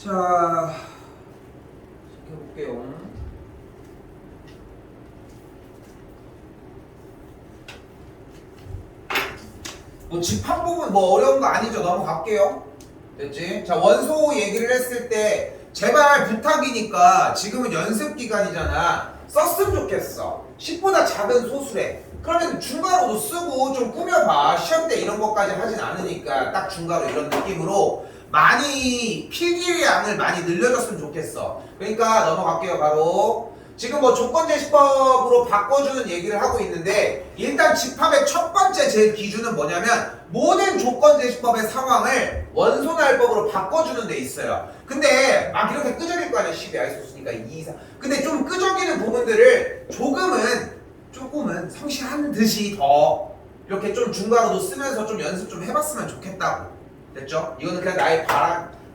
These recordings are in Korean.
자, 해볼게요. 뭐 집합 부분 뭐 어려운 거 아니죠? 넘어갈게요. 됐지? 자, 원소 얘기를 했을 때 제발 부탁이니까 지금은 연습 기간이잖아. 썼으면 좋겠어. 10보다 작은 소수래. 그러면 중괄호도 쓰고 좀 꾸며봐. 시험 때 이런 것까지 하진 않으니까 딱 중괄호 이런 느낌으로 많이 필기량을 많이 늘려줬으면 좋겠어. 그러니까 넘어갈게요. 바로 지금 뭐 조건제시법으로 바꿔주는 얘기를 하고 있는데 일단 집합의 첫 번째 제일 기준은 뭐냐면 모든 조건제시법의 상황을 원소날법으로 바꿔주는 데 있어요. 근데 막 이렇게 끄적일 거 아니야. 10이 아이소스니까 2, 4. 근데 좀 끄적이는 부분들을 조금은 성실한 듯이 더 이렇게 좀 중괄호도 쓰면서 좀 연습 좀 해봤으면 좋겠다고. 됐죠? 이거는 그냥 나의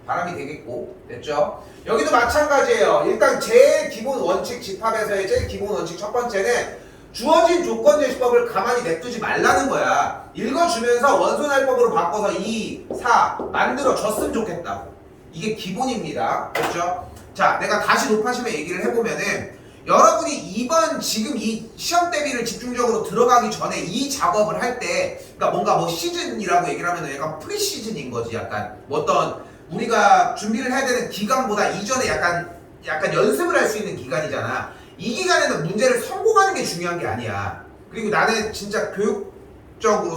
바람이 되겠고. 됐죠? 여기도 마찬가지예요. 일단 제일 기본 원칙 집합에서의 제일 기본 원칙 첫 번째는 주어진 조건제시법을 가만히 냅두지 말라는 거야. 읽어주면서 원소날법으로 바꿔서 2, 4 만들어줬으면 좋겠다고. 이게 기본입니다. 됐죠? 자, 내가 다시 높아심에 얘기를 해보면은 여러분이 이번 지금 이 시험 대비를 집중적으로 들어가기 전에 이 작업을 할 때 그러니까 뭔가 뭐 시즌이라고 얘기를 하면 약간 프리시즌인 거지. 약간 뭐 어떤 우리가 준비를 해야 되는 기간보다 이전에 약간 연습을 할 수 있는 기간이잖아. 이 기간에는 문제를 성공하는 게 중요한 게 아니야. 그리고 나는 진짜 교육적으로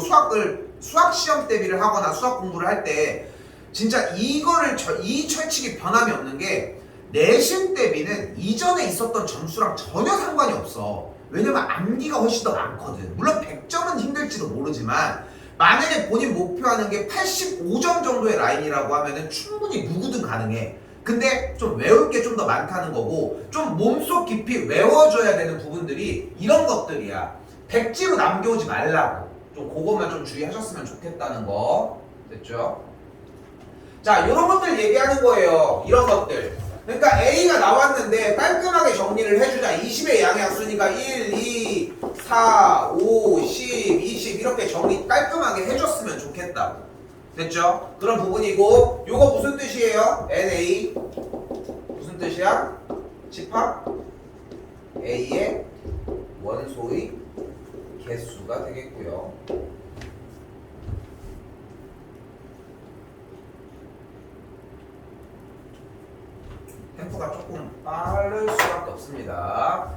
수학 시험 대비를 하거나 수학 공부를 할 때 진짜 이 철칙이 변함이 없는 게 내신 대비는 이전에 있었던 점수랑 전혀 상관이 없어. 왜냐면 암기가 훨씬 더 많거든. 물론 100점은 힘들지도 모르지만 만약에 본인 목표하는 게 85점 정도의 라인이라고 하면은 충분히 누구든 가능해. 근데 좀 외울 게 좀 더 많다는 거고 좀 몸속 깊이 외워줘야 되는 부분들이 이런 것들이야. 백지로 남겨오지 말라고. 좀 그것만 좀 주의하셨으면 좋겠다는 거. 됐죠? 자, 이런 것들 얘기하는 거예요. 이런 것들. 그러니까 A가 나왔는데 깔끔하게 정리를 해주자. 20의 양약수니까 1, 2, 4, 5, 10, 20 이렇게 정리 깔끔하게 해줬으면 좋겠다고. 됐죠? 그런 부분이고 요거 무슨 뜻이에요? NA 무슨 뜻이야? 집합 A의 원소의 개수가 되겠고요. 템포가 조금 빠를 수밖에 없습니다.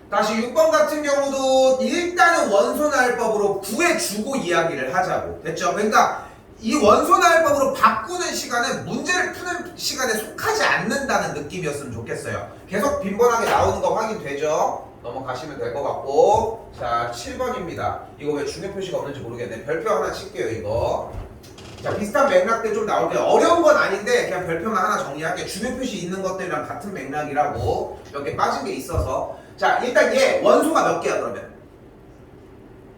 다시 6번 같은 경우도 일단은 원소날법으로 구해주고 이야기를 하자고. 됐죠? 그러니까 이 원소날법으로 바꾸는 시간은 문제를 푸는 시간에 속하지 않는다는 느낌이었으면 좋겠어요. 계속 빈번하게 나오는 거 확인되죠? 넘어가시면 될 것 같고. 자, 7번입니다. 이거 왜 중요 표시가 없는지 모르겠네. 별표 하나 칠게요, 이거. 자, 비슷한 맥락들 좀 나올게요. 어려운 건 아닌데 그냥 별표만 하나 정리할게요. 중요 표시 있는 것들이랑 같은 맥락이라고 몇 개 빠진 게 있어서. 자, 일단 얘 원소가 몇 개야 그러면?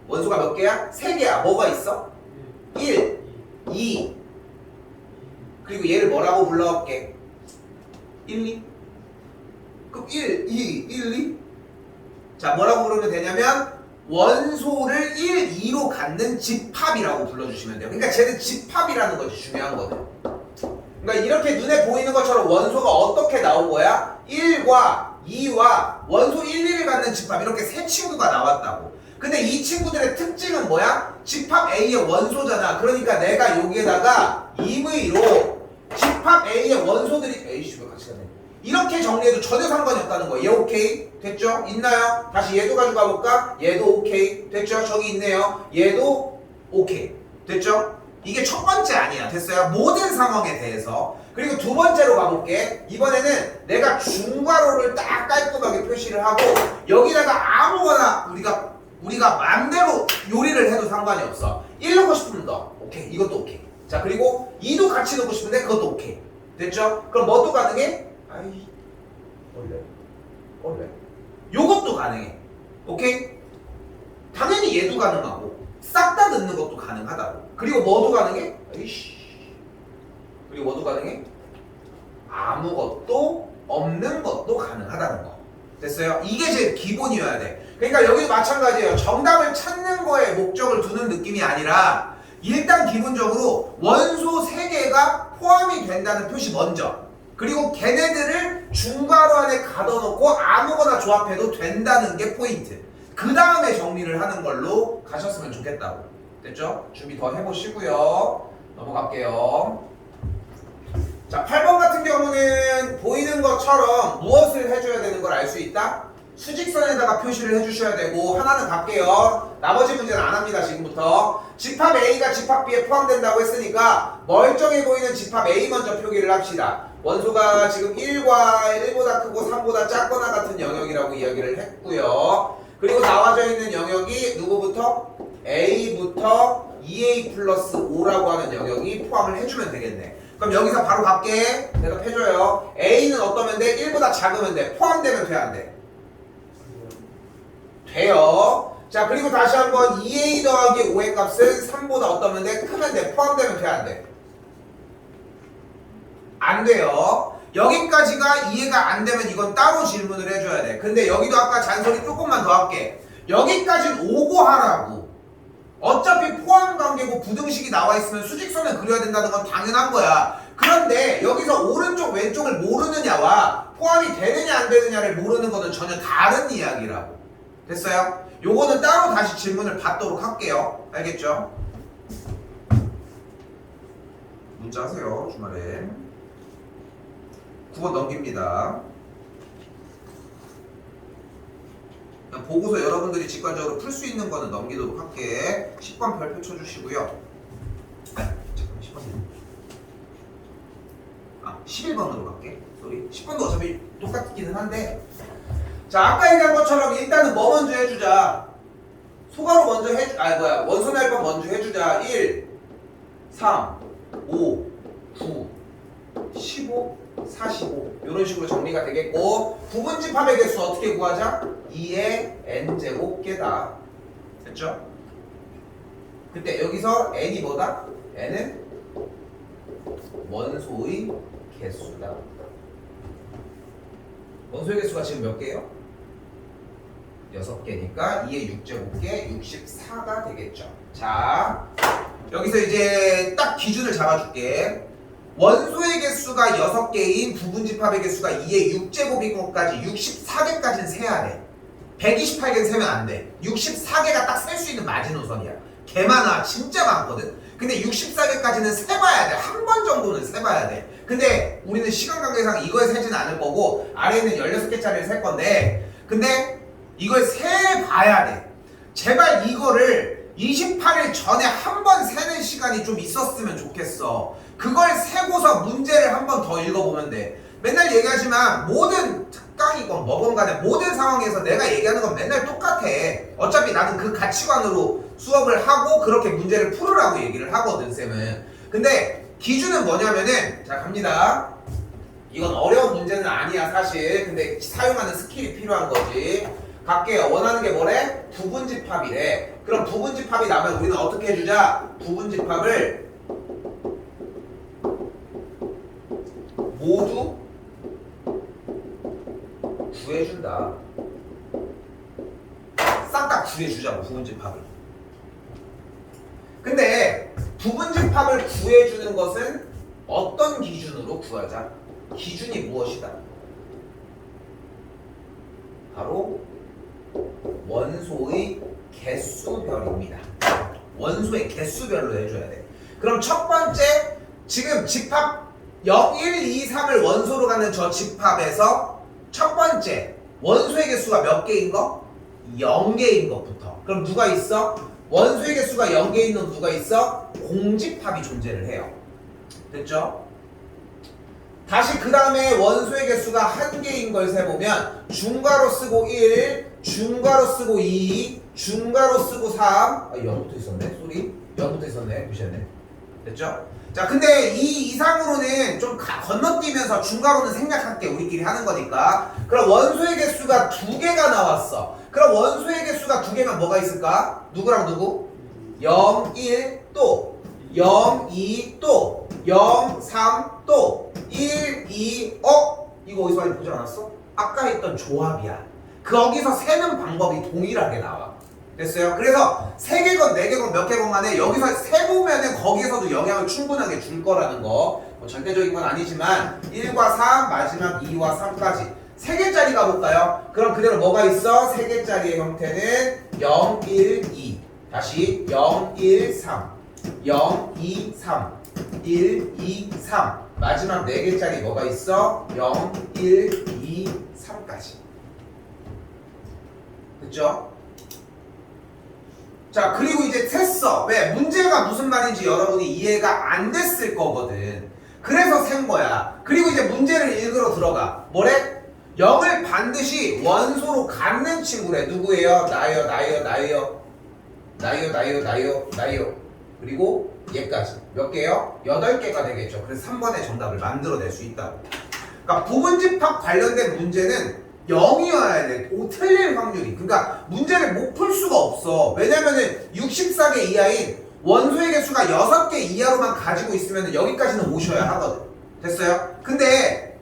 원소가 몇 개야? 3개야. 뭐가 있어? 1, 2 그리고 얘를 뭐라고 불러올게? 1, 2 그럼 1, 2, 1, 2 자, 뭐라고 부르면 되냐면 원소를 1, 2로 갖는 집합이라고 불러주시면 돼요. 그러니까 쟤는 집합이라는 것이 중요한 거든. 그러니까 이렇게 눈에 보이는 것처럼 원소가 어떻게 나온 거야? 1과 2와 원소 1, 2를 갖는 집합 이렇게 세 친구가 나왔다고. 근데 이 친구들의 특징은 뭐야? 집합 A의 원소잖아. 그러니까 내가 여기에다가 임의로 집합 A의 원소들이 에이씨 왜 같이 가네. 이렇게 정리해도 전혀 상관이 없다는 거예요. 얘 오케이? 됐죠? 있나요? 다시 얘도 가져가 볼까? 얘도 오케이. 됐죠? 저기 있네요. 얘도 오케이. 됐죠? 이게 첫 번째 아니야. 됐어요? 모든 상황에 대해서. 그리고 두 번째로 가볼게. 이번에는 내가 중괄호를 딱 깔끔하게 표시를 하고 여기다가 아무거나 우리가 맘대로 요리를 해도 상관이 없어. 1 넣고 싶으면 넣어. 오케이. 이것도 오케이. 자, 그리고 2도 같이 넣고 싶은데 그것도 오케이. 됐죠? 그럼 뭐도 가능해? 아이, 원래 요것도 가능해. 오케이? 당연히 얘도 가능하고 싹 다 넣는 것도 가능하다고. 그리고 뭐도 가능해? 아이씨. 그리고 뭐도 가능해? 아무것도 없는 것도 가능하다는 거. 됐어요? 이게 제일 기본이어야 돼. 그러니까 여기도 마찬가지예요. 정답을 찾는 거에 목적을 두는 느낌이 아니라 일단 기본적으로 원소 3개가 포함이 된다는 표시 먼저. 그리고 걔네들을 중괄호 안에 가둬놓고 아무거나 조합해도 된다는 게 포인트. 그 다음에 정리를 하는 걸로 가셨으면 좋겠다고. 됐죠? 준비 더 해보시고요. 넘어갈게요. 자, 8번 같은 경우는 보이는 것처럼 무엇을 해줘야 되는 걸 알 수 있다? 수직선에다가 표시를 해주셔야 되고, 하나는 갈게요. 나머지 문제는 안 합니다, 지금부터. 집합 A가 집합 B에 포함된다고 했으니까 멀쩡해 보이는 집합 A 먼저 표기를 합시다. 원소가 지금 1과 1보다 크고 3보다 작거나 같은 영역이라고 이야기를 했고요. 그리고 나와져 있는 영역이 누구부터? A부터 2A 플러스 5라고 하는 영역이 포함을 해주면 되겠네. 그럼 여기서 바로 갈게. 대답해줘요. A는 어떠면 돼? 1보다 작으면 돼. 포함되면 돼, 안 돼? 돼요. 자, 그리고 다시 한번 2A 더하기 5의 값은 3보다 어떠면 돼? 크면 돼. 포함되면 돼, 안 돼? 안 돼요. 여기까지가 이해가 안 되면 이건 따로 질문을 해줘야 돼. 근데 여기도 아까 잔소리 조금만 더 할게. 여기까지는 오고 하라고. 어차피 포함 관계고 부등식이 나와 있으면 수직선을 그려야 된다는 건 당연한 거야. 그런데 여기서 오른쪽 왼쪽을 모르느냐와 포함이 되느냐 안 되느냐를 모르는 거는 전혀 다른 이야기라고. 됐어요? 요거는 따로 다시 질문을 받도록 할게요. 알겠죠? 문자 하세요, 주말에. 9번 넘깁니다. 그냥 보고서 여러분들이 직관적으로 풀 수 있는 거는 넘기도록 할게. 10번 별표 쳐주시고요. 잠깐만, 10번. 11번으로 갈게. 쏘리. 10번도 어차피 똑같기는 한데. 자, 아까 얘기한 것처럼 일단은 뭐 먼저 해주자. 소괄호 먼저 원소 날번 먼저 해주자. 1, 3, 5, 9, 15, 45 이런 식으로 정리가 되겠고, 부분집합의 개수 어떻게 구하자? 2의 n제곱 개다. 됐죠? 그때 여기서 n이 뭐다? n은 원소의 개수다. 원소의 개수가 지금 몇 개예요? 6개니까 2의 6제곱개 64가 되겠죠. 자, 여기서 이제 딱 기준을 잡아줄게. 원소의 개수가 6개인 부분집합의 개수가 2의 6제곱인 것까지 64개까지는 세야 돼. 128개는 세면 안 돼. 64개가 딱 셀 수 있는 마지노선이야. 개 많아. 진짜 많거든. 근데 64개까지는 세봐야 돼. 한 번 정도는 세봐야 돼. 근데 우리는 시간 관계상 이거에 세진 않을 거고, 아래에 있는 16개짜리를 셀 건데, 근데 이걸 세봐야 돼. 제발 이거를 28일 전에 한 번 세는 시간이 좀 있었으면 좋겠어. 그걸 세고서 문제를 한 번 더 읽어보면 돼. 맨날 얘기하지만 모든 특강이건 뭐건 간에 모든 상황에서 내가 얘기하는 건 맨날 똑같아. 어차피 나는 그 가치관으로 수업을 하고 그렇게 문제를 풀으라고 얘기를 하거든, 쌤은. 근데 기준은 뭐냐면은, 자, 갑니다. 이건 어려운 문제는 아니야, 사실. 근데 사용하는 스킬이 필요한 거지. 갈게요. 원하는 게 뭐래? 부분집합이래. 그럼 부분집합이 나면 우리는 어떻게 해주자? 부분집합을 모두 구해준다. 싹 다 구해주자고, 부분집합을. 근데 부분집합을 구해주는 것은 어떤 기준으로 구하자? 기준이 무엇이다? 바로 원소의 개수별입니다. 원소의 개수별로 해줘야 돼. 그럼 첫 번째, 지금 집합 0, 1, 2, 3을 원소로 가는 저 집합에서 첫 번째 원소의 개수가 몇 개인 거? 0개인 것부터. 그럼 누가 있어? 원소의 개수가 0개인 건 누가 있어? 공집합이 존재를 해요. 됐죠? 다시 그 다음에 원소의 개수가 1개인 걸 세보면 중괄호 쓰고 1, 중괄호 쓰고 2, 중괄호 쓰고 3. 0부터 있었네. 쏘리. 0부터 있었네. 무시했네. 됐죠? 자, 근데 이 이상으로는 좀 건너뛰면서 중괄호는 생략할게. 우리끼리 하는 거니까. 그럼 원소의 개수가 2개가 나왔어. 그럼 원소의 개수가 2개면 뭐가 있을까? 누구랑 누구? 0, 1, 또 0, 2, 또 0, 3, 또 1, 2, 이거 어디서 많이 보지 않았어? 아까 했던 조합이야. 거기서 세는 방법이 동일하게 나와. 됐어요? 그래서 3개건 4개건 몇 개건 간에 여기서 세보면은 거기에서도 영향을 충분하게 줄 거라는 거. 뭐 절대적인 건 아니지만 1과 3, 마지막 2와 3까지 3개짜리 가볼까요? 그럼 그대로 뭐가 있어? 3개짜리의 형태는 0, 1, 2. 다시 0, 1, 3. 0, 2, 3. 1, 2, 3. 마지막 4개짜리 뭐가 있어? 0, 1, 2, 3까지. 됐죠? 자, 그리고 이제 셌어. 왜? 문제가 무슨 말인지 여러분이 이해가 안 됐을 거거든. 그래서 센 거야. 그리고 이제 문제를 읽으러 들어가. 뭐래? 0을 반드시 원소로 갖는 친구래. 누구예요? 나예요, 나예요, 나예요. 나예요, 나예요, 나예요, 나예요. 그리고 얘까지. 몇 개요? 8개가 되겠죠. 그래서 3번의 정답을 만들어낼 수 있다고. 그러니까 부분집합 관련된 문제는 0이어야 돼. 틀릴 확률이. 그러니까 문제를 못 풀 수가 없어. 왜냐면은 64개 이하인 원소의 개수가 6개 이하로만 가지고 있으면 여기까지는 오셔야 하거든. 됐어요? 근데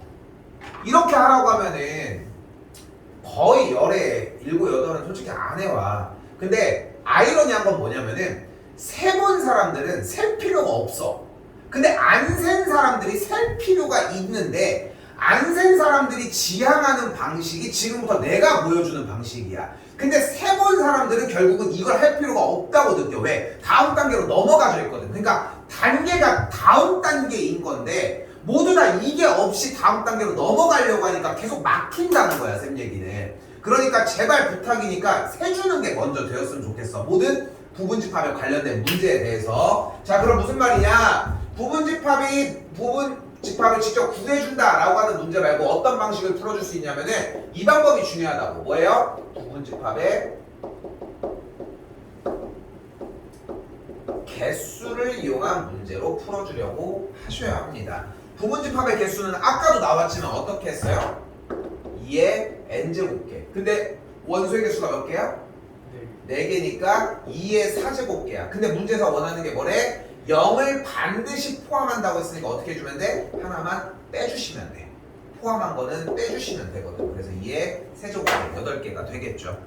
이렇게 하라고 하면은 거의 열에 7, 8은 솔직히 안 해와. 근데 아이러니한 건 뭐냐면은 세본 사람들은 셀 필요가 없어. 근데 안 센 사람들이 셀 필요가 있는데 안 센 사람들이 지향하는 방식이 지금부터 내가 보여주는 방식이야. 근데 세본 사람들은 결국은 이걸 할 필요가 없다고 느껴. 왜? 다음 단계로 넘어가져 있거든. 그러니까 단계가 다음 단계인 건데 모두 다 이게 없이 다음 단계로 넘어가려고 하니까 계속 막힌다는 거야, 쌤 얘기는. 그러니까 제발 부탁이니까 세주는 게 먼저 되었으면 좋겠어. 모든 부분집합에 관련된 문제에 대해서. 자, 그럼 무슨 말이냐? 부분집합을 직접 구해준다라고 하는 문제 말고 어떤 방식을 풀어줄 수 있냐면은 이 방법이 중요하다고. 뭐예요? 부분집합의 개수를 이용한 문제로 풀어주려고 하셔야 합니다. 부분집합의 개수는 아까도 나왔지만 어떻게 했어요? 2의 n제곱개. 근데 원소의 개수가 몇 개야? 4개니까 2의 4제곱개야. 근데 문제에서 원하는 게 뭐래? 0을 반드시 포함한다고 했으니까 어떻게 해주면 돼? 하나만 빼주시면 돼. 포함한 거는 빼주시면 되거든. 그래서 2의 세제곱개 8개가 되겠죠.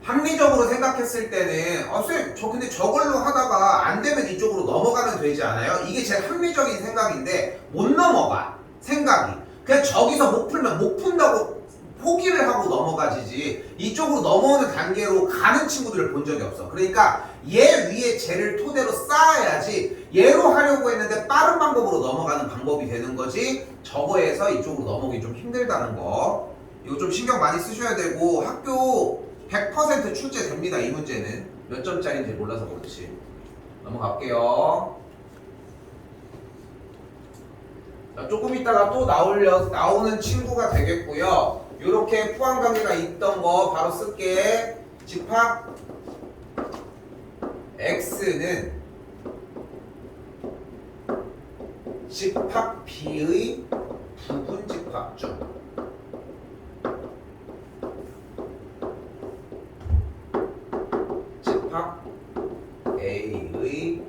합리적으로 생각했을 때는 쌤, 저 근데 저걸로 하다가 안 되면 이쪽으로 넘어가면 되지 않아요? 이게 제일 합리적인 생각인데 못 넘어가. 생각이. 그냥 저기서 못 풀면 못 푼다고 포기를 하고 넘어가지지 이쪽으로 넘어오는 단계로 가는 친구들을 본 적이 없어. 그러니까 얘 위에 쟤를 토대로 쌓아야지 얘로 하려고 했는데 빠른 방법으로 넘어가는 방법이 되는 거지 저거에서 이쪽으로 넘어오기 좀 힘들다는 거. 이거 좀 신경 많이 쓰셔야 되고 학교 100% 출제됩니다. 이 문제는 몇 점짜리인지 몰라서 그렇지. 넘어갈게요. 자, 조금 있다가 또 나오는 친구가 되겠고요. 이렇게 포함관계가 있던 거 바로 쓸게. 집합 X는 집합 B의 부분집합 중 집합 A의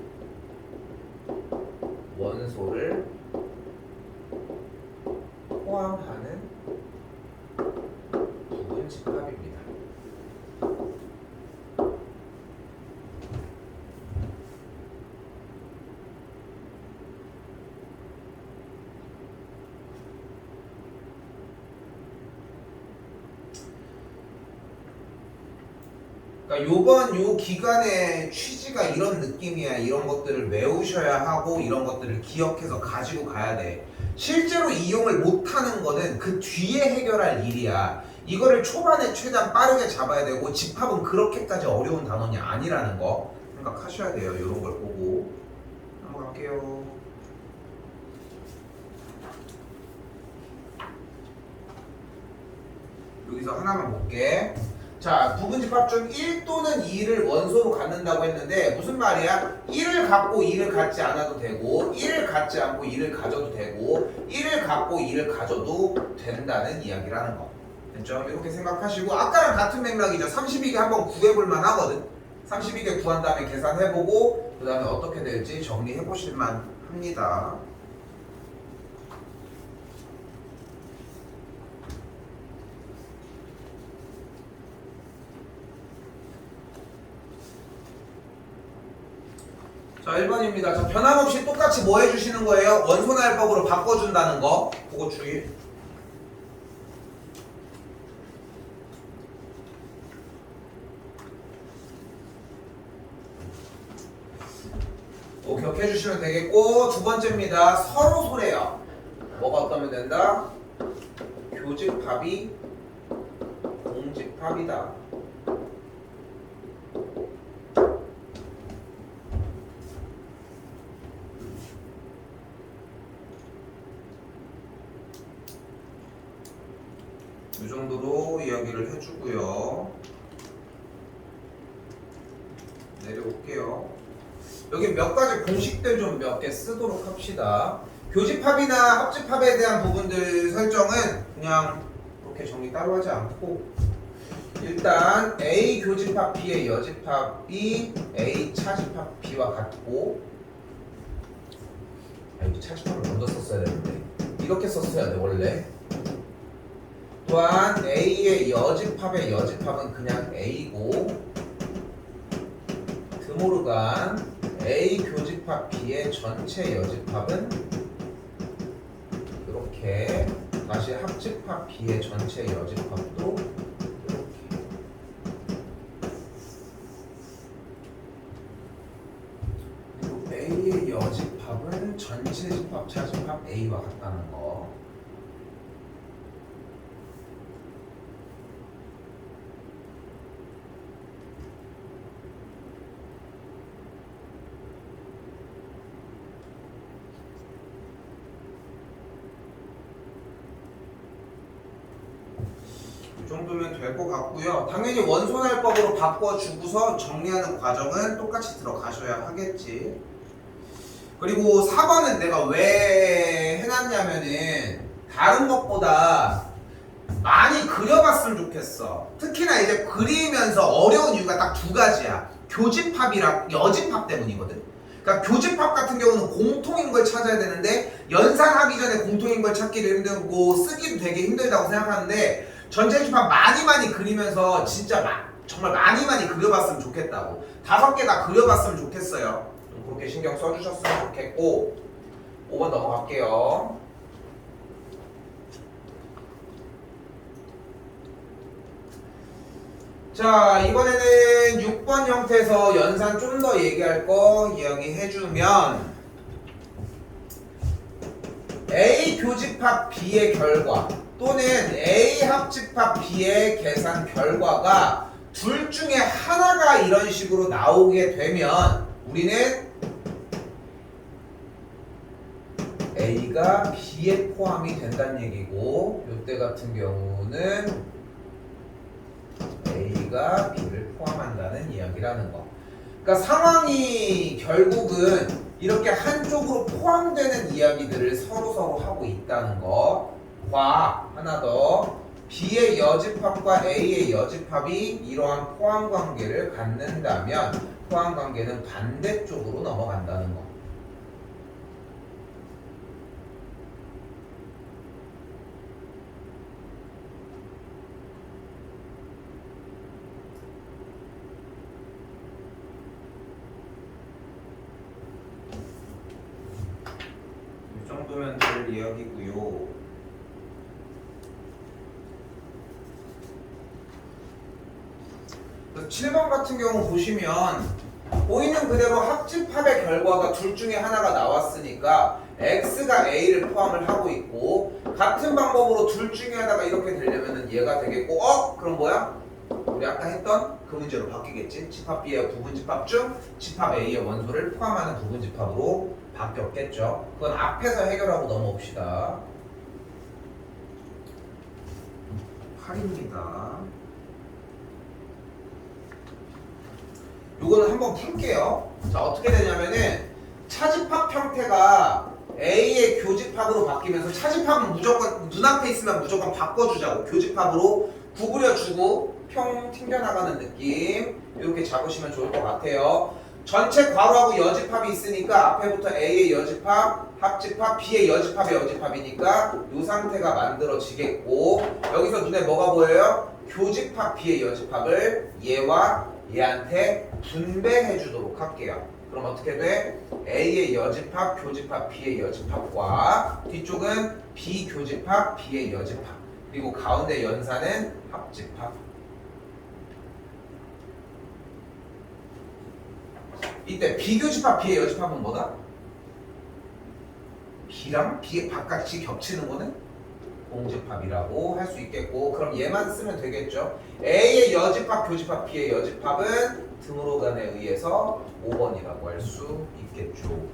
원소를 포함하는 부분집합입니다. 그러니까 요번 요 기간의 취지가 이런 느낌이야. 이런 것들을 외우셔야 하고 이런 것들을 기억해서 가지고 가야 돼. 실제로 이용을 못하는 거는 그 뒤에 해결할 일이야. 이거를 초반에 최대한 빠르게 잡아야 되고 집합은 그렇게까지 어려운 단원이 아니라는 거 생각하셔야 돼요. 이런 걸 보고. 한번 갈게요. 여기서 하나만 볼게. 자, 부분집합 중 1 또는 2를 원소로 갖는다고 했는데 무슨 말이야? 1을 갖고 2를 갖지 않아도 되고 1을 갖지 않고 2를 가져도 되고 1을 갖고 2를 가져도 된다는 이야기라는 거. 됐죠? 이렇게 생각하시고 아까랑 같은 맥락이죠. 32개 한번 구해볼만 하거든. 32개 구한 다음에 계산해보고 그 다음에 어떻게 될지 정리해보실만 합니다. 자, 1번입니다. 자, 변함없이 똑같이 뭐 해주시는 거예요? 원소날법으로 바꿔준다는 거. 그거 주의. 기억해 주시면 되겠고, 두 번째입니다. 서로 소래요. 뭐가 어떠면 된다? 교집합이 공집합이다. 이 정도로 이야기를 해주고요. 내려올게요. 여기 몇 가지 공식들 좀 몇 개 쓰도록 합시다. 교집합이나 합집합에 대한 부분들 설정은 그냥 이렇게 정리 따로 하지 않고, 일단 A 교집합 B의 여집합이 A 차집합 B와 같고, 이거 차집합을 먼저 썼어야 되는데 이렇게 썼어야 돼 원래. 또한 A의 여집합의 여집합은 그냥 A고, 드모르간 A 교집합 B의 전체 여집합은 이렇게, 다시 합집합 B의 전체 여집합도 이렇게. 그리고 A의 여집합은 전체 집합 차집합 A와 같다는 거. 이 정도면 될 것 같고요. 당연히 원소날법으로 바꿔주고서 정리하는 과정은 똑같이 들어가셔야 하겠지. 그리고 4번은 내가 왜 해놨냐면은 다른 것보다 많이 그려봤으면 좋겠어. 특히나 이제 그리면서 어려운 이유가 딱 두 가지야. 교집합이랑 여집합 때문이거든. 그러니까 교집합 같은 경우는 공통인 걸 찾아야 되는데, 연산하기 전에 공통인 걸 찾기도 힘들고 쓰기도 되게 힘들다고 생각하는데, 전체 집합 많이 그리면서 진짜 정말 많이 그려봤으면 좋겠다고. 5개 다 그려봤으면 좋겠어요. 그렇게 신경 써주셨으면 좋겠고, 5번 넘어갈게요. 자, 이번에는 6번 형태에서 연산 좀 더 얘기할 거 이야기해주면, A 교집합 B의 결과 또는 A 합집합 B의 계산 결과가 둘 중에 하나가 이런 식으로 나오게 되면 우리는 A가 B에 포함이 된다는 얘기고, 이때 같은 경우는 A가 B를 포함한다는 이야기라는 거. 그러니까 상황이 결국은 이렇게 한쪽으로 포함되는 이야기들을 서로 하고 있다는 거. 과 하나 더, B의 여집합과 A의 여집합이 이러한 포함 관계를 갖는다면 포함 관계는 반대쪽으로 넘어간다는 거. 이 정도면 될 이야기고요. 7번 같은 경우 보시면 보이는 그대로 합집합의 결과가 둘 중에 하나가 나왔으니까 X가 A를 포함을 하고 있고, 같은 방법으로 둘 중에 하나가 이렇게 되려면 얘가 되겠고, 그럼 뭐야? 우리 아까 했던 그 문제로 바뀌겠지. 집합 B의 부분집합 중 집합 A의 원소를 포함하는 부분집합으로 바뀌었겠죠. 그건 앞에서 해결하고 넘어옵시다. 8입니다. 요거는 한번 풀게요. 자, 어떻게 되냐면은 차집합 형태가 A의 교집합으로 바뀌면서, 차집합은 무조건 눈앞에 있으면 무조건 바꿔주자고, 교집합으로 구부려주고 평 튕겨나가는 느낌, 이렇게 잡으시면 좋을 것 같아요. 전체 괄호하고 여집합이 있으니까 앞에부터 A의 여집합, 합집합, B의 여집합의 여집합이니까 이 상태가 만들어지겠고, 여기서 눈에 뭐가 보여요? 교집합 B의 여집합을 얘와 얘한테 분배해 주도록 할게요. 그럼 어떻게 돼? A의 여집합, 교집합, B의 여집합과 뒤쪽은 B 교집합, B의 여집합 그리고 가운데 연산은 합집합. 이때 비교집합, B의 여집합은 뭐다? B랑 B의 바깥이 겹치는 거는 공집합이라고 할 수 있겠고 그럼 얘만 쓰면 되겠죠. A의 여집합, 교집합, B의 여집합은 드모로간에 의해서 5번이라고 할 수 있겠죠.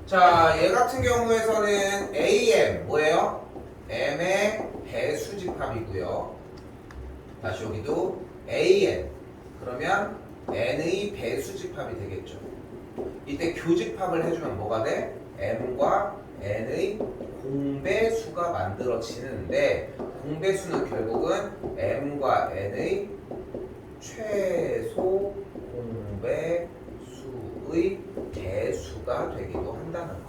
자, 얘 같은 경우에서는 AM 뭐예요? M의 배수집합이고요. 다시 여기도 AN 그러면 N의 배수집합이 되겠죠. 이때 교집합을 해주면 뭐가 돼? M과 N의 공배수가 만들어지는데 공배수는 결국은 M과 N의 최소 공배수의 배수가 되기도 한다는 거.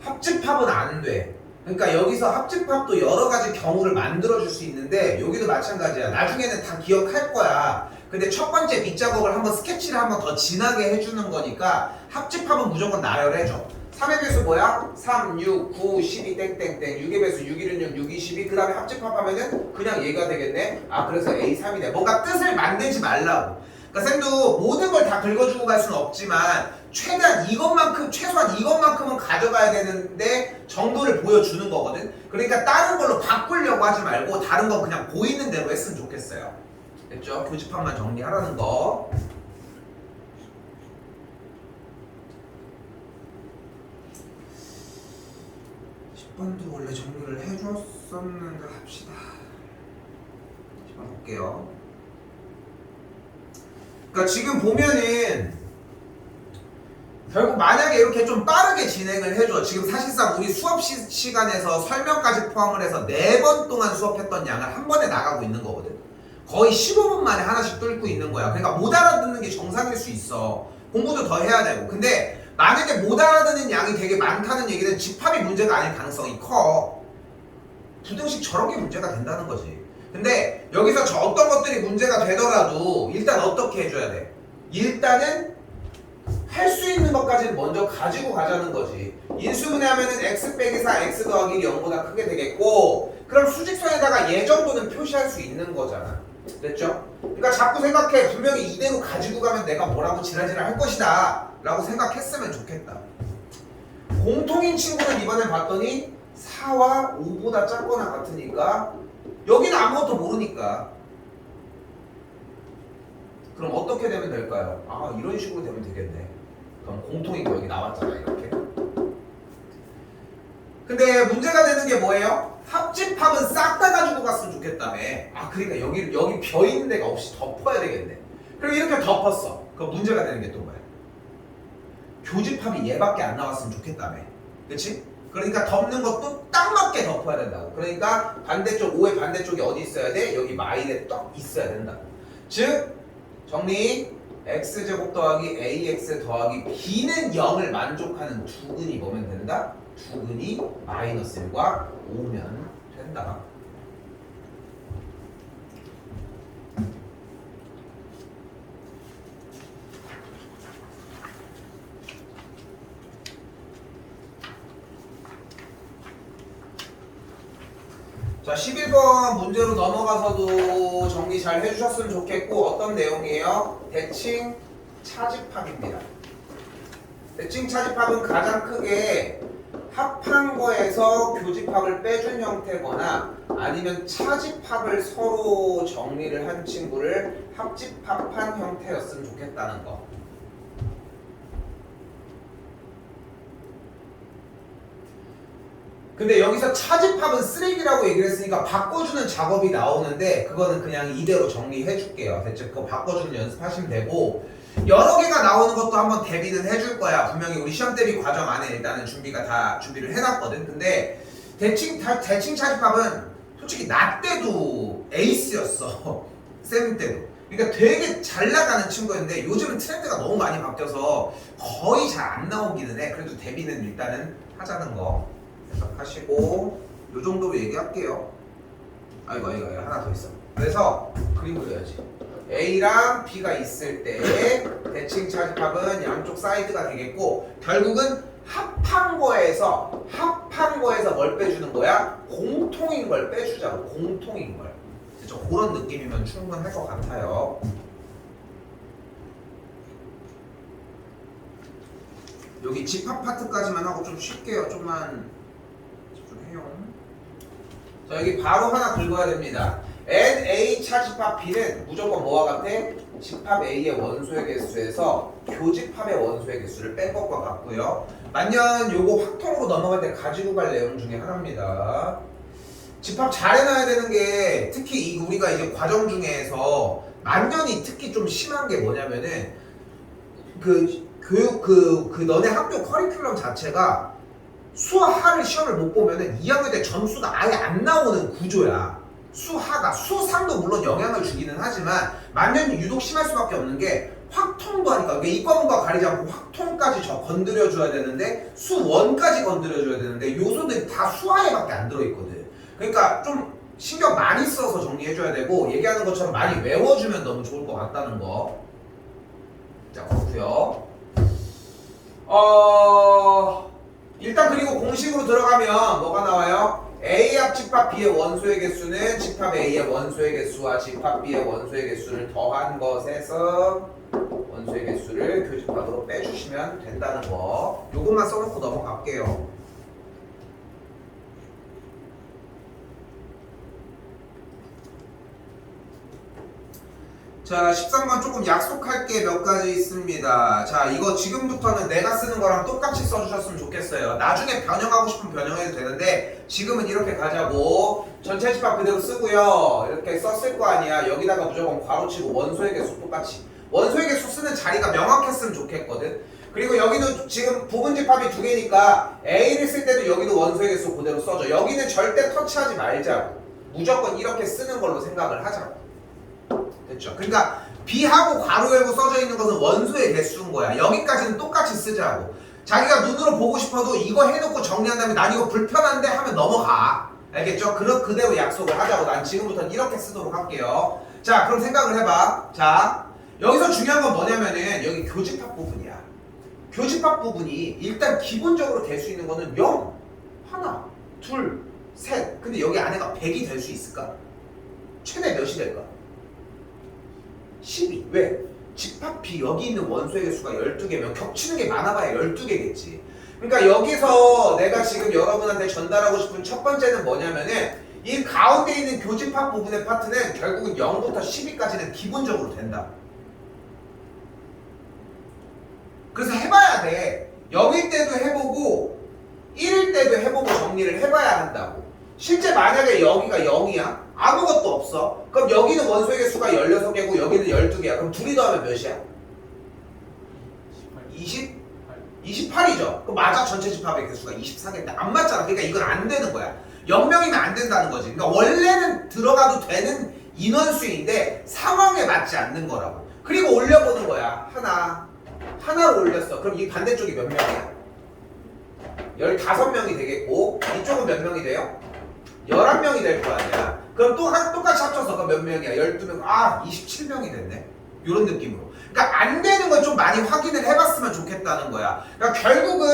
합집합은 안 돼. 그러니까 여기서 합집합도 여러 가지 경우를 만들어줄 수 있는데 여기도 마찬가지야. 나중에는 다 기억할 거야. 근데 첫 번째 밑작업을 한번 스케치를 한번 더 진하게 해주는 거니까 합집합은 무조건 나열해줘. 3의 배수 뭐야? 3, 6, 9, 12 땡땡땡 6의 배수 6, 1은 6, 6, 2, 12 그 다음에 합집합하면은 그냥 얘가 되겠네. 아 그래서 A3이네. 뭔가 뜻을 만들지 말라고. 그러니까 쌤도 모든 걸 다 긁어주고 갈 수는 없지만 최대한 이것만큼 최소한 이것만큼은 가져가야 되는데 정도를 보여주는 거거든. 그러니까 다른 걸로 바꾸려고 하지 말고 다른 건 그냥 보이는 대로 했으면 좋겠어요. 됐죠? 교집합만 정리하라는 거. 번도 원래 정리를 해줬었는데 합시다. 10번 볼게요. 그러니까 지금 보면은 결국 만약에 이렇게 좀 빠르게 진행을 해줘. 지금 사실상 우리 수업 시간에서 설명까지 포함을 해서 4번 동안 수업했던 양을 한 번에 나가고 있는 거거든. 거의 15분 만에 하나씩 뚫고 있는 거야. 그러니까 못 알아듣는 게 정상일 수 있어. 공부도 더 해야 되고. 근데 만약에 못 알아듣는 양이 되게 많다는 얘기는 집합이 문제가 아닐 가능성이 커. 부등식 저런 게 문제가 된다는 거지. 근데 여기서 저 어떤 것들이 문제가 되더라도 일단 어떻게 해줘야 돼? 일단은 할 수 있는 것까지는 먼저 가지고 가자는 거지. 인수분해하면은 x 빼기 4 x 더하기 0보다 크게 되겠고 그럼 수직선에다가 얘 정도는 표시할 수 있는 거잖아. 됐죠? 그러니까 자꾸 생각해. 분명히 이대로 가지고 가면 내가 뭐라고 지랄지랄 할 것이다 라고 생각했으면 좋겠다. 공통인 친구는 이번에 봤더니 4와 5보다 작거나 같으니까 여기는 아무것도 모르니까 그럼 어떻게 되면 될까요? 아 이런 식으로 되면 되겠네. 그럼 공통인 거 여기 나왔잖아 이렇게. 근데 문제가 되는 게 뭐예요? 합집합은 싹 다 가지고 갔으면 좋겠다며. 아 그러니까 여기 벼 있는 데가 없이 덮어야 되겠네. 그럼 이렇게 덮었어. 그럼 문제가 되는 게 또 뭐야? 교집합이 얘밖에 안 나왔으면 좋겠다며. 그치? 그러니까 덮는 것도 딱 맞게 덮어야 된다고. 그러니까 반대쪽 5의 반대쪽이 어디 있어야 돼? 여기 마일에 딱 있어야 된다고. 즉 정리 x제곱 더하기 ax 더하기 b는 0을 만족하는 두근이 뭐면 된다? 두근이 마이너스 1과 5면 된다. 자 11번 문제로 넘어가서도 정리 잘 해주셨으면 좋겠고 어떤 내용이에요? 대칭 차집합입니다. 대칭 차집합은 가장 크게 합한 거에서 교집합을 빼준 형태거나 아니면 차집합을 서로 정리를 한 친구를 합집합한 형태였으면 좋겠다는 거. 근데 여기서 차집합은 쓰레기라고 얘기를 했으니까 바꿔주는 작업이 나오는데 그거는 그냥 이대로 정리해 줄게요. 대체 그거 바꿔주는 연습하시면 되고 여러 개가 나오는 것도 한번 대비는 해줄 거야. 분명히 우리 시험 대비 과정 안에 일단은 준비를 해놨거든. 근데 대칭 차집합은 솔직히 나 때도 에이스였어. 쌤 때도. 그러니까 되게 잘 나가는 친구였는데 요즘은 트렌드가 너무 많이 바뀌어서 거의 잘 안 나오기는 해. 그래도 대비는 일단은 하자는 거 생각하시고 요 정도로 얘기할게요. 아이고 하나 더 있어. 그래서 그림 그려야지. A랑 B가 있을 때 대칭 차집합은 양쪽 사이드가 되겠고 결국은 합한 거에서 뭘 빼주는 거야? 공통인 걸 빼주자고. 공통인 걸. 그렇죠? 그런 느낌이면 충분할 것 같아요. 여기 집합 파트까지만 하고 좀 쉴게요. 좀만 집중해요. 자, 여기 바로 하나 긁어야 됩니다. NA 차집합 B는 무조건 뭐와 같아? 집합 A의 원소의 개수에서 교집합의 원소의 개수를 뺀 것과 같고요. 만년 요거 확통으로 넘어갈 때 가지고 갈 내용 중에 하나입니다. 집합 잘 해놔야 되는 게 특히 우리가 이제 과정 중에서 만년이 특히 좀 심한 게 뭐냐면은 너네 학교 커리큘럼 자체가 수하를 시험을 못 보면은 2학년 때 점수가 아예 안 나오는 구조야. 수상도 물론 영향을 주기는 하지만 만년이 유독 심할 수밖에 없는 게 확통도 하니까 이과문과 가리지 않고 확통까지 건드려줘야 되는데 수원까지 건드려줘야 되는데 요소들이 다 수하에밖에 안 들어있거든. 그러니까 좀 신경 많이 써서 정리해줘야 되고 얘기하는 것처럼 많이 외워주면 너무 좋을 것 같다는 거. 자, 그렇고요. 일단 그리고 공식으로 들어가면 뭐가 나와요? A 합집합 B의 원소의 개수는 집합 A의 원소의 개수와 집합 B의 원소의 개수를 더한 것에서 원소의 개수를 교집합으로 빼주시면 된다는 거. 요것만 써놓고 넘어갈게요. 자, 13번 조금 약속할 게 몇 가지 있습니다. 자, 이거 지금부터는 내가 쓰는 거랑 똑같이 써주셨으면 좋겠어요. 나중에 변형하고 싶으면 변형해도 되는데 지금은 이렇게 가자고. 전체 집합 그대로 쓰고요. 이렇게 썼을 거 아니야. 여기다가 무조건 괄호치고 원소의 개수 똑같이. 원소의 개수 쓰는 자리가 명확했으면 좋겠거든. 그리고 여기도 지금 부분집합이 두 개니까 A를 쓸 때도 여기도 원소의 개수 그대로 써줘. 여기는 절대 터치하지 말자고. 무조건 이렇게 쓰는 걸로 생각을 하자고. 됐죠? 그러니까 B하고 괄호 열고 써져 있는 것은 원소의 개수인 거야. 여기까지는 똑같이 쓰자고. 자기가 눈으로 보고 싶어도 이거 해놓고 정리한 다음에 난 이거 불편한데 하면 넘어가. 알겠죠? 그대로 약속을 하자고. 난 지금부터는 이렇게 쓰도록 할게요. 자, 그럼 생각을 해봐. 자, 여기서 중요한 건 뭐냐면은 여기 교집합 부분이야. 교집합 부분이 일단 기본적으로 될 수 있는 거는 0, 하나, 둘, 셋. 근데 여기 안에가 100이 될 수 있을까? 최대 몇이 될까? 12. 왜? 집합 B 여기 있는 원소의 개수가 12개면 겹치는 게 많아봐야 12개겠지. 그러니까 여기서 내가 지금 여러분한테 전달하고 싶은 첫 번째는 뭐냐면은 이 가운데 있는 교집합 부분의 파트는 결국은 0부터 12까지는 기본적으로 된다. 그래서 해봐야 돼. 0일 때도 해보고 1일 때도 해보고 정리를 해봐야 한다고. 실제 만약에 여기가 0이야? 아무것도 없어. 그럼 여기는 원소의 개수가 16개고 여기는 12개야. 그럼 둘이 더하면 몇이야? 28이죠. 그럼 맞아. 전체 집합의 개수가 24개인데 안 맞잖아. 그러니까 이건 안 되는 거야. 0명이면 안 된다는 거지. 그러니까 원래는 들어가도 되는 인원수인데 상황에 맞지 않는 거라고. 그리고 올려보는 거야. 하나로 올렸어. 그럼 이 반대쪽이 몇 명이야? 15명이 되겠고 이쪽은 몇 명이 돼요? 11명이 될 거 아니야. 그럼 똑같이 합쳐서 그럼 몇 명이야? 12명. 27명이 됐네. 이런 느낌으로. 그러니까 안 되는 걸 좀 많이 확인을 해봤으면 좋겠다는 거야. 그러니까 결국은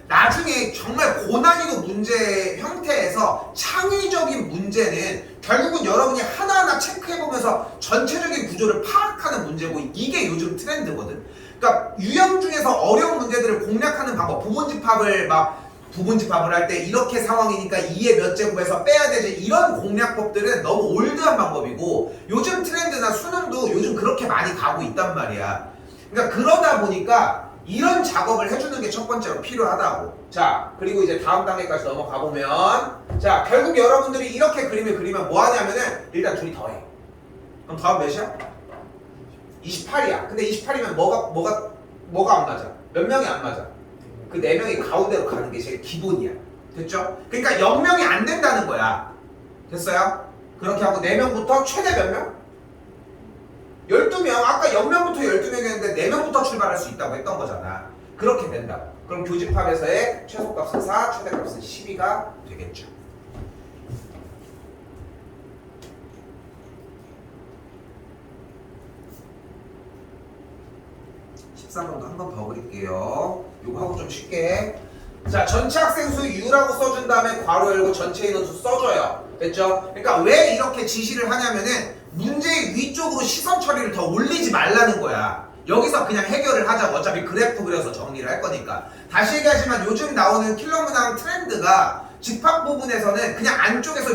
나중에 정말 고난이도 문제 형태에서 창의적인 문제는 결국은 여러분이 하나하나 체크해보면서 전체적인 구조를 파악하는 문제고 이게 요즘 트렌드거든. 그러니까 유형 중에서 어려운 문제들을 공략하는 방법, 부분집합을 할 때 이렇게 상황이니까 2의 몇 제곱에서 빼야 되지, 이런 공략법들은 너무 올드한 방법이고 요즘 트렌드나 수능도 요즘 그렇게 많이 가고 있단 말이야. 그러니까 그러다 보니까 이런 작업을 해주는 게 첫 번째로 필요하다고. 자, 그리고 이제 다음 단계까지 넘어가 보면, 자, 결국 여러분들이 이렇게 그림을 그리면 뭐 하냐면은 일단 둘이 더해. 그럼 더하면 몇이야? 28이야. 근데 28이면 뭐가 안 맞아? 몇 명이 안 맞아? 그 4명이 가운데로 가는 게 제일 기본이야. 됐죠? 그러니까 0명이 안 된다는 거야. 됐어요? 그렇게 하고 4명부터 최대 몇 명? 12명. 아까 0명부터 12명이었는데 4명부터 출발할 수 있다고 했던 거잖아. 그렇게 된다. 그럼 교집합에서의 최소값은 4, 최대값은 12가 되겠죠. (13번도) 한 번 더 그릴게요. 요거 하고 좀 쉽게. 자, 전체 학생 수 U라고 써준 다음에 괄호 열고 전체 인원수 써줘요. 됐죠? 그러니까 왜 이렇게 지시를 하냐면은 문제의 위쪽으로 시선 처리를 더 올리지 말라는 거야. 여기서 그냥 해결을 하자고. 어차피 그래프 그려서 정리를 할 거니까. 다시 얘기하지만 요즘 나오는 킬러 문항 트렌드가 집합 부분에서는 그냥 안쪽에서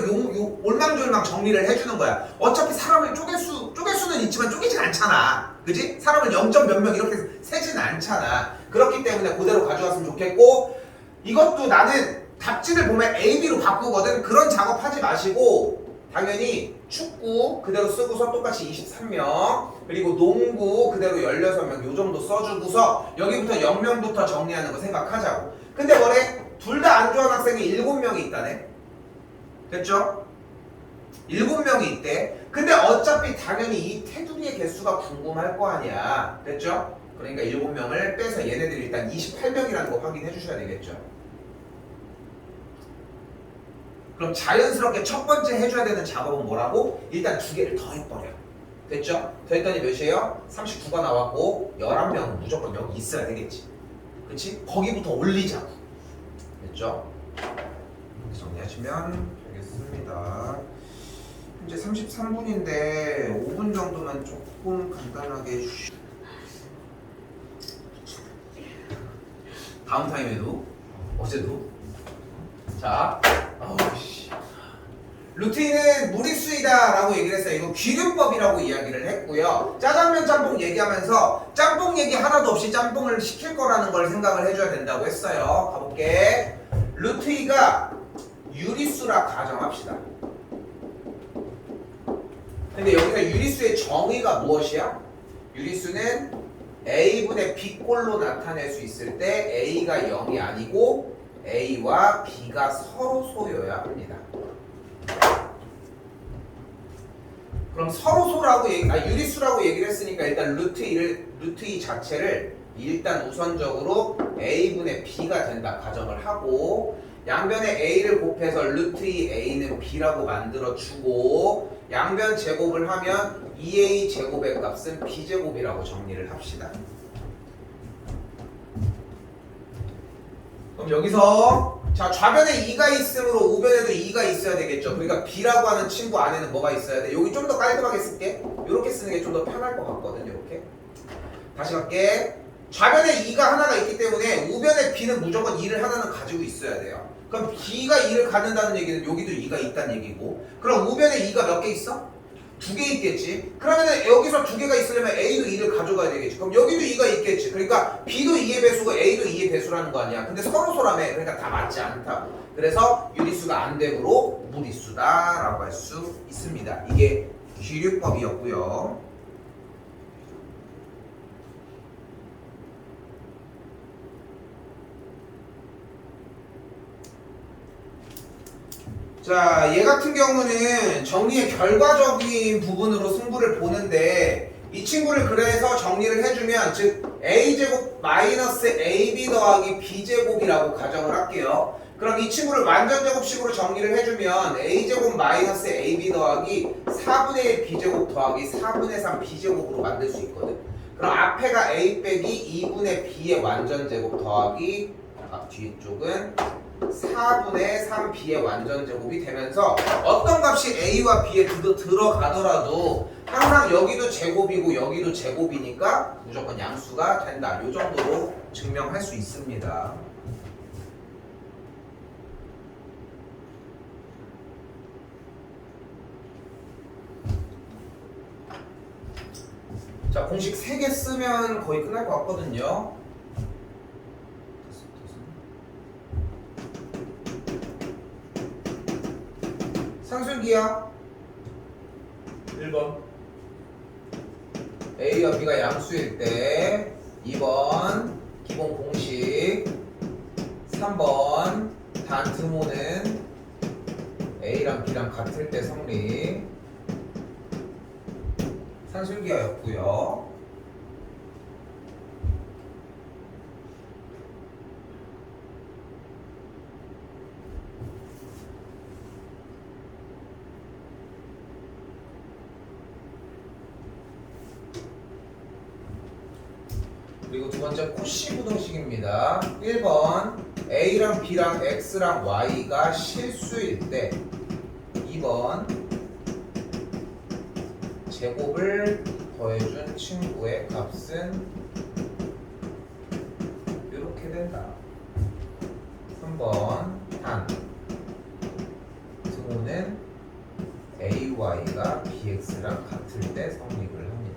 올망졸망 정리를 해주는 거야. 어차피 사람을 쪼갤 수는 있지만 쪼개진 않잖아. 그지? 사람을 0점 몇 명 이렇게 세진 않잖아. 그렇기 때문에 그대로 가져왔으면 좋겠고, 이것도 나는 답지를 보면 A, B로 바꾸거든. 그런 작업 하지 마시고 당연히 축구 그대로 쓰고서 똑같이 23명, 그리고 농구 그대로 16명 요 정도 써주고서 여기부터 0명부터 정리하는 거 생각하자고. 근데 뭐래? 둘 다 안 좋아하는 학생이 7명이 있다네. 됐죠? 7명이 있대. 근데 어차피 당연히 이 테두리의 개수가 궁금할 거 아니야. 됐죠? 그러니까 7명을 빼서 얘네들이 일단 28명이라는 거 확인해 주셔야 되겠죠. 그럼 자연스럽게 첫 번째 해줘야 되는 작업은 뭐라고? 일단 2개를 더해버려. 됐죠? 더했더니 몇이에요? 39가 나왔고 11명은 무조건 여기 있어야 되겠지. 그치? 거기부터 올리자고. 됐죠? 이렇게 정리하시면 되겠습니다. 현재 33분인데 5분 정도만 조금 간단하게 다음 타임에도 어제도 자, 루틴은 무리수이다 라고 얘기를 했어요. 이거 귀류법이라고 이야기를 했고요. 짜장면 짬뽕 얘기하면서 짬뽕 얘기 하나도 없이 짬뽕을 시킬 거라는 걸 생각을 해줘야 된다고 했어요. 가볼게. 루트이가 유리수라 가정합시다. 근데 여기서 유리수의 정의가 무엇이야? 유리수는 A분의 B꼴로 나타낼 수 있을 때 A가 0이 아니고 A와 B가 서로 소여야 합니다. 그럼 서로 소라고 유리수라고 얘기를 했으니까 일단 루트 2 자체를 일단 우선적으로 A분의 B가 된다 가정을 하고, 양변에 A를 곱해서 루트 2 A는 B라고 만들어주고, 양변 제곱을 하면 2A 제곱의 값은 B제곱이라고 정리를 합시다. 그럼 여기서 자, 좌변에 2가 있으므로 우변에도 2가 있어야 되겠죠. 그러니까 B라고 하는 친구 안에는 뭐가 있어야 돼? 여기 좀 더 깔끔하게 쓸게. 이렇게 쓰는 게 좀 더 편할 것 같거든. 이렇게. 다시 갈게. 좌변에 2가 하나가 있기 때문에 우변에 B는 무조건 2를 하나는 가지고 있어야 돼요. 그럼 B가 2를 갖는다는 얘기는 여기도 2가 있다는 얘기고, 그럼 우변에 2가 몇 개 있어? 2개 있겠지. 그러면 여기서 2개가 있으려면 A도 2를 가져가야 되겠지. 그럼 여기도 2가 있겠지. 그러니까 B도 2의 배수고 A도 2의 배수라는 거 아니야. 근데 서로 소라며. 그러니까 다 맞지 않다. 그래서 유리수가 안 되므로 무리수다라고 할 수 있습니다. 이게 귀류법이었고요. 자, 얘 같은 경우는 정리의 결과적인 부분으로 승부를 보는데, 이 친구를 그래서 정리를 해주면, 즉 a제곱 마이너스 ab 더하기 b제곱이라고 가정을 할게요. 그럼 이 친구를 완전제곱식으로 정리를 해주면 a제곱 마이너스 ab 더하기 4분의 1 b제곱 더하기 4분의 3 b제곱으로 만들 수 있거든. 그럼 앞에가 a 빼기 2분의 b의 완전제곱 더하기 뒤쪽은 4분의 3b의 완전제곱이 되면서 어떤 값이 a와 b에 들어가더라도 항상 여기도 제곱이고 여기도 제곱이니까 무조건 양수가 된다. 이 정도로 증명할 수 있습니다. 자, 공식 3개 쓰면 거의 끝날 것 같거든요. 상술기야 1번 A와 B가 양수일 때 2번 기본 공식 3번 단 드모는 A랑 B랑 같을 때 성립 산술기하였고요. 그리고 두 번째 코시 부등식입니다. 1번 A랑 B랑 X랑 Y가 실수일 때 2번 제곱을 더해준 친구의 값은 이렇게 된다. 3번 단 등호는 AY가 BX랑 같을 때 성립을 합니다.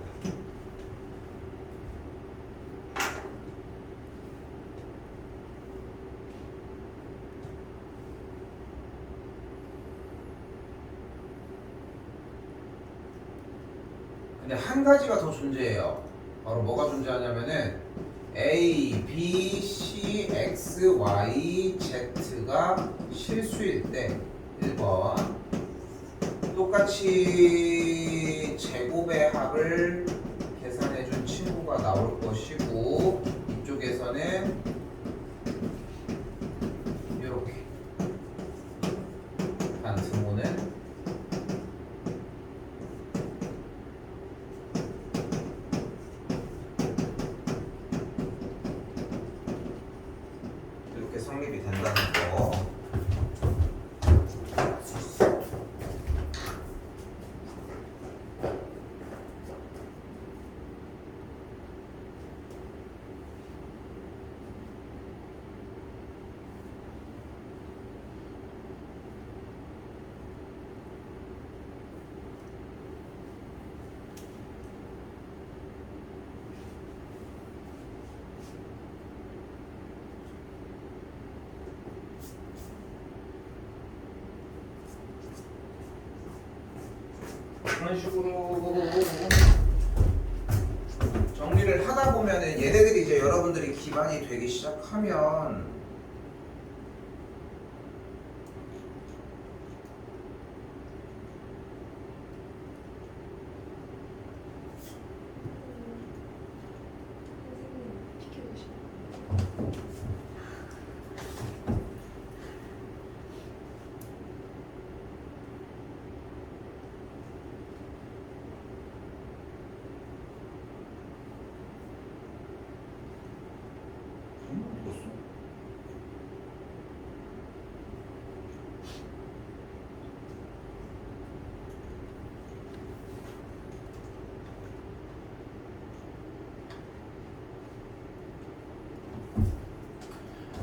근데 한 가지가 더 존재해요. 바로 뭐가 존재하냐면은 A, B, C, X, Y, Z가 실수일 때 1번 똑같이 제곱의 합을 계산해준 친구가 나올 것이고 이쪽에서는 이렇게 단 등호는 이렇게 성립이 된다는 거. 그런 식으로 정리를 하다 보면은 얘네들이 이제 여러분들이 기반이 되기 시작하면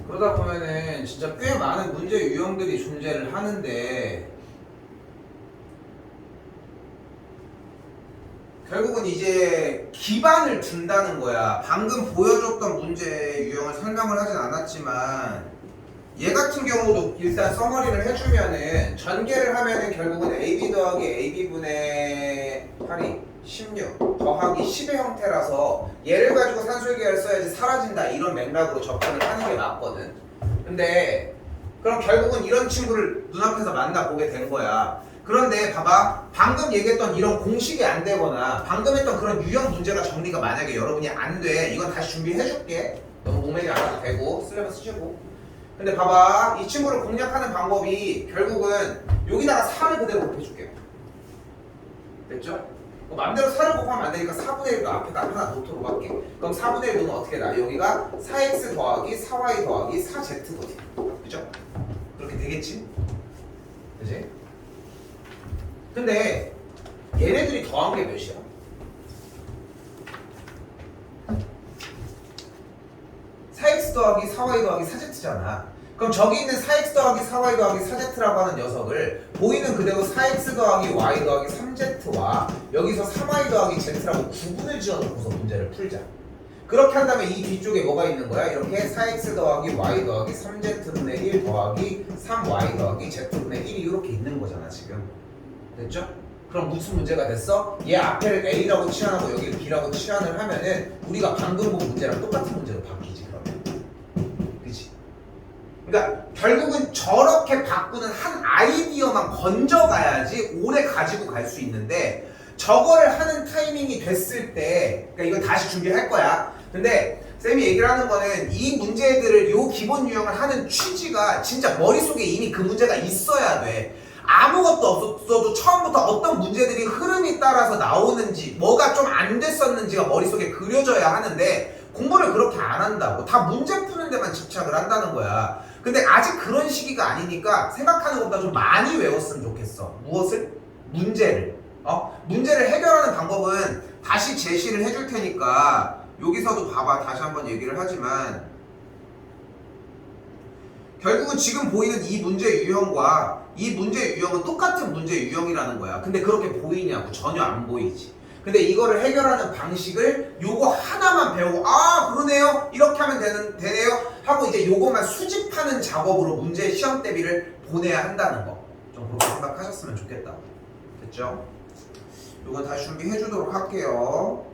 그러다 보면은 진짜 꽤 많은 문제 유형들이 존재를 하는데 결국은 이제 기반을 둔다는 거야. 방금 보여줬던 문제 유형을 설명을 하진 않았지만 얘 같은 경우도 일단 써머리를 해주면은 전개를 하면은 결국은 AB 더하기 AB분의 8이 16 더하기 10의 형태라서 얘를 가지고 산술기하를 써야지 사라진다 이런 맥락으로 접근을 하는 게 맞거든. 근데 그럼 결국은 이런 친구를 눈앞에서 만나보게 된 거야. 그런데 봐봐, 방금 얘기했던 이런 공식이 안 되거나 방금 했던 그런 유형 문제가 정리가 만약에 여러분이 안 돼, 이건 다시 준비해줄게. 너무 목매지 않아도 되고 쓰려면 쓰시고. 근데 봐봐, 이 친구를 공략하는 방법이 결국은 여기다가 4를 그대로 곱해줄게요. 됐죠? 맘대로 4를 곱하면 안 되니까 4분의 1도 앞에다 하나 놓도록 할게. 그럼 4분의 1 넣으면 어떻게 나? 여기가 4x 더하기 4y 더하기 4z거든. 그죠? 그렇게 되겠지? 그지? 근데 얘네들이 더한 게 몇이야? 4x 더하기 4y 더하기 4z잖아. 그럼 저기 있는 4x 더하기 4y 더하기 4z라고 하는 녀석을 보이는 그대로 4x 더하기 y 더하기 3z와 여기서 3y 더하기 z라고 구분을 지어놓고서 문제를 풀자. 그렇게 한다면 이 뒤쪽에 뭐가 있는 거야? 이렇게 4x 더하기 y 더하기 3z분의 1 더하기 3y 더하기 z분의 1이 이렇게 있는 거잖아 지금. 됐죠? 그럼 무슨 문제가 됐어? 얘 앞에를 A라고 치환하고 여기를 B라고 치환을 하면은 우리가 방금 본 문제랑 똑같은 문제로 바뀌지 그러면. 그치? 그러니까 결국은 저렇게 바꾸는 한 아이디어만 건져가야지 오래 가지고 갈 수 있는데 저거를 하는 타이밍이 됐을 때 그러니까 이거 다시 준비할 거야. 근데 쌤이 얘기를 하는 거는 이 문제들을 요 기본 유형을 하는 취지가 진짜 머릿속에 이미 그 문제가 있어야 돼. 아무것도 없어도 처음부터 어떤 문제들이 흐름이 따라서 나오는지 뭐가 좀 안 됐었는지가 머릿속에 그려져야 하는데 공부를 그렇게 안 한다고. 다 문제 푸는 데만 집착을 한다는 거야. 근데 아직 그런 시기가 아니니까 생각하는 것보다 좀 많이 외웠으면 좋겠어. 무엇을? 문제를. 문제를 해결하는 방법은 다시 제시를 해줄 테니까 여기서도 봐봐. 다시 한번 얘기를 하지만 결국은 지금 보이는 이 문제 유형과 이 문제 유형은 똑같은 문제 유형이라는 거야. 근데 그렇게 보이냐고? 전혀 안 보이지. 근데 이거를 해결하는 방식을 요거 하나만 배우고 아 그러네요 이렇게 하면 되네요 하고 이제 요것만 수집하는 작업으로 문제 시험 대비를 보내야 한다는 거. 좀 그렇게 생각하셨으면 좋겠다. 됐죠? 요건 다시 준비해 주도록 할게요.